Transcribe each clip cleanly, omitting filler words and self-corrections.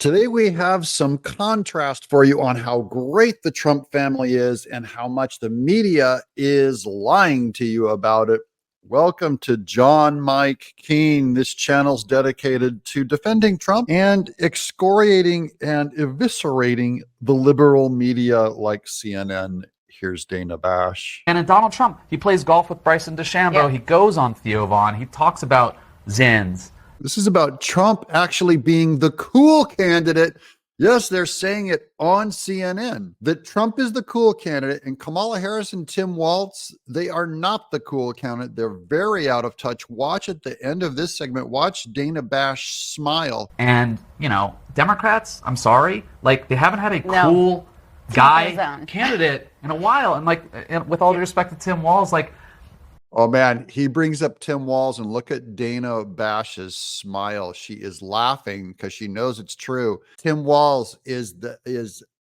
Today, we have some contrast for you on how great the Trump family is and how much the media is lying to you about it. Welcome to John Mike Keene. This channel's dedicated to defending Trump and excoriating and eviscerating the liberal media like CNN. Here's Dana Bash. And in Donald Trump, he plays golf with Bryson DeChambeau. Yeah. He goes on Theo Vaughn. He talks about Zins. This is about Trump actually being the cool candidate. Yes, they're saying it on CNN that Trump is the cool candidate, and Kamala Harris and Tim Walz, they are not the cool candidate. They're very out of touch. Watch at the end of this segment, watch Dana Bash smile. And, you know, Democrats, I'm sorry, like they haven't had a cool guy candidate in a while. And like, with all due respect to Tim Walz, like, oh man, he brings up Tim Walz, and look at Dana Bash's smile. She is laughing because she knows it's true. Tim Walz is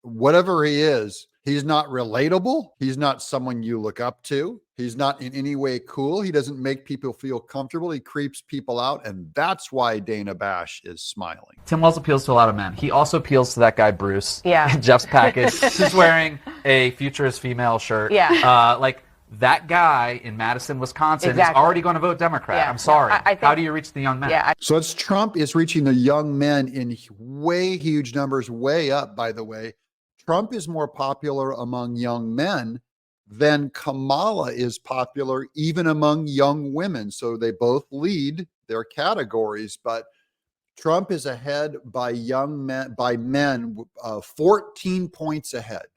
whatever he is. He's not relatable. He's not someone you look up to. He's not in any way cool. He doesn't make people feel comfortable. He creeps people out, and that's why Dana Bash is smiling. Tim Walz appeals to a lot of men. He also appeals to that guy Bruce. Yeah, Jeff's package. He's wearing a Future is Female shirt. Yeah, that guy in Madison, Wisconsin is already going to vote Democrat. Yeah. I'm sorry. How do you reach the young men? Yeah, so it's Trump is reaching the young men in way huge numbers, way up, by the way. Trump is more popular among young men than Kamala is popular even among young women. So they both lead their categories, but Trump is ahead by men 14 points ahead.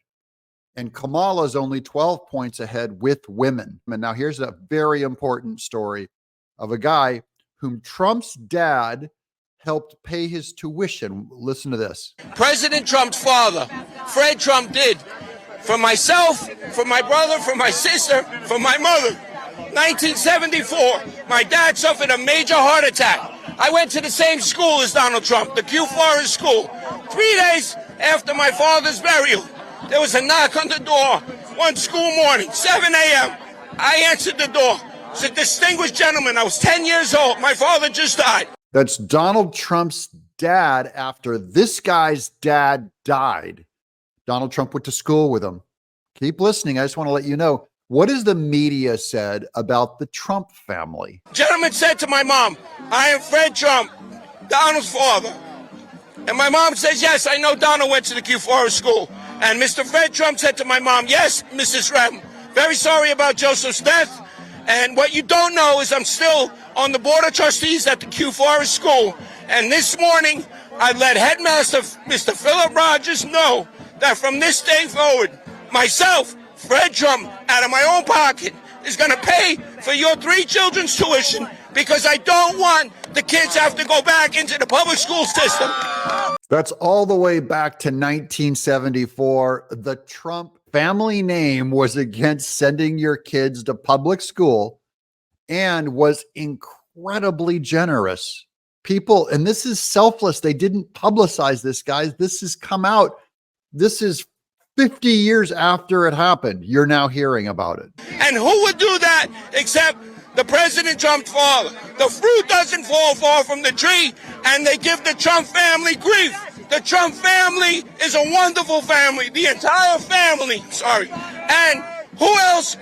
And Kamala is only 12 points ahead with women. And now here's a very important story of a guy whom Trump's dad helped pay his tuition. Listen to this. President Trump's father, Fred Trump, did for myself, for my brother, for my sister, for my mother. 1974, my dad suffered a major heart attack. I went to the same school as Donald Trump, the Q Forest School. 3 days after my father's burial, there was a knock on the door one school morning, 7 a.m. I answered the door. It's a distinguished gentleman. I was 10 years old. My father just died. That's Donald Trump's dad after this guy's dad died. Donald Trump went to school with him. Keep listening. I just want to let you know. What has the media said about the Trump family? Gentleman said to my mom, I am Fred Trump, Donald's father. And my mom says, yes, I know Donald went to the Q Forest School. And Mr. Fred Trump said to my mom, yes, Mrs. Rem, very sorry about Joseph's death. And what you don't know is I'm still on the board of trustees at the Q Forest School. And this morning, I let Headmaster Mr. Philip Rogers know that from this day forward, myself, Fred Trump, out of my own pocket, is going to pay for your 3 children's tuition because I don't want the kids have to go back into the public school system. That's all the way back to 1974. The Trump family name was against sending your kids to public school and was incredibly generous. People, and this is selfless. They didn't publicize this, guys. This has come out. This is 50 years after it happened. You're now hearing about it. And who would do that except the President Trump's father? The fruit doesn't fall far from the tree, and they give the Trump family grief. The Trump family is a wonderful family. The entire family, sorry. And who else?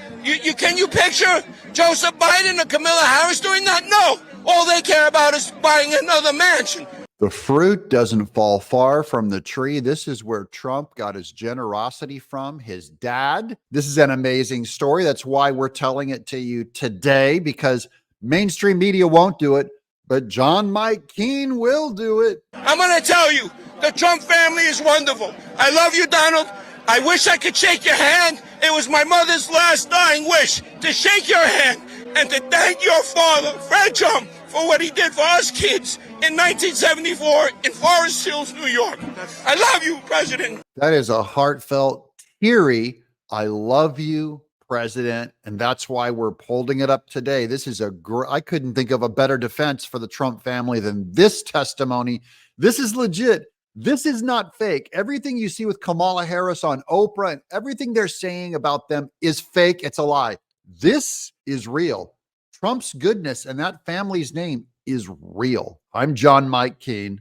Can you picture Joseph Biden or Kamala Harris doing that? No. All they care about is buying another mansion. The fruit doesn't fall far from the tree. This is where Trump got his generosity from, his dad. This is an amazing story. That's why we're telling it to you today, because mainstream media won't do it, but John Mike Keene will do it. I'm going to tell you, the Trump family is wonderful. I love you, Donald. I wish I could shake your hand. It was my mother's last dying wish to shake your hand and to thank your father, Fred Trump, for what he did for us kids in 1974 in Forest Hills, New York. I love you, President. That is a heartfelt, teary, I love you, President. And that's why we're holding it up today. This is I couldn't think of a better defense for the Trump family than this testimony. This is legit. This is not fake. Everything you see with Kamala Harris on Oprah and everything they're saying about them is fake. It's a lie. This is real. Trump's goodness and that family's name is real. I'm John Mike Keene.